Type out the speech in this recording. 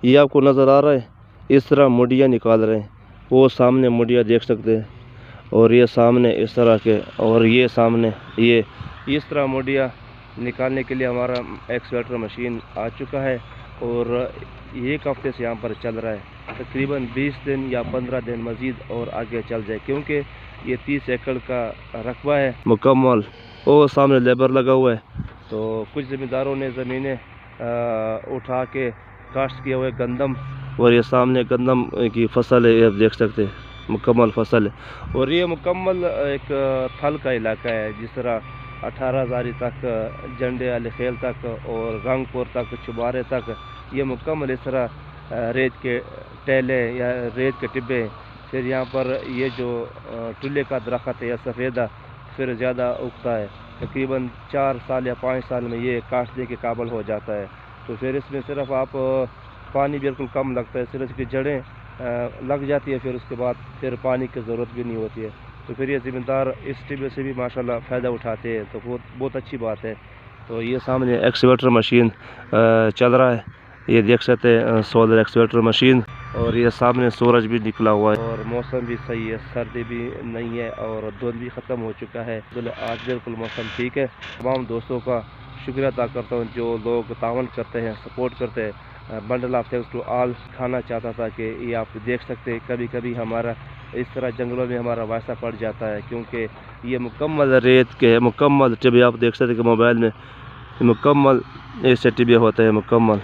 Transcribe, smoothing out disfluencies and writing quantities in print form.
ये आपको नज़र आ रहा है, इस तरह मुड़िया निकाल रहे हैं। वो सामने मुड़िया देख सकते हैं, और ये सामने इस तरह के, और ये सामने ये इस तरह मुड़िया निकालने के लिए हमारा एक्सवेटर मशीन आ चुका है, और एक हफ्ते से यहाँ पर चल रहा है। तकरीबन 20 दिन या 15 दिन मज़ीद और आगे चल जाए, क्योंकि ये 30 एकड़ का रकबा है मुकम्मल। और सामने लेबर लगा हुआ है, तो कुछ ज़मींदारों ने ज़मीनें उठा के काश्त किए हुए गंदम, और ये सामने गंदम की फसल है, ये आप देख सकते हैं, मुकम्मल फसल है। और ये मुकम्मल एक थल का इलाका है, जिस तरह 18 तक, झंडे वाले खेल तक, और रंगपुर तक, चुबारे तक, ये मुकम्मल इस तरह रेत के टेले या रेत के टिब्बे। फिर यहाँ पर ये जो टुल्ले का दरख्त है या सफ़ेदा फिर ज़्यादा उगता है, तकरीबन 4 साल या 5 साल में ये काटने के काबिल हो जाता है। तो फिर इसमें सिर्फ आप पानी बिल्कुल कम लगता है, सिर्फ इसकी जड़ें लग जाती है, फिर उसके बाद फिर पानी की ज़रूरत भी नहीं होती है। तो फिर ये ज़मींदार इस टिब्बे से भी माशाल्लाह फ़ायदा उठाते हैं, तो बहुत अच्छी बात है। तो ये सामने एक्सवेटर मशीन चल रहा है, ये देख सकते हैं, सोलर एक्सवेटर मशीन। और ये सामने सूरज भी निकला हुआ है, और मौसम भी सही है, सर्दी भी नहीं है, और धुंध भी ख़त्म हो चुका है। आज बिल्कुल मौसम ठीक है। तमाम दोस्तों का शुक्रिया अदा करता हूँ जो लोग तावन करते हैं, सपोर्ट करते हैं। Bundle of thanks to all. खाना चाहता था कि ये आप देख सकते हैं, कभी कभी हमारा इस तरह जंगलों में हमारा वास्ता पड़ जाता है, क्योंकि ये मुकम्मल रेत के मुकम्मल टिब्बे आप देख सकते हैं कि मोबाइल में मुकम्मल ऐसे टिब्बे होते हैं मुकम्मल।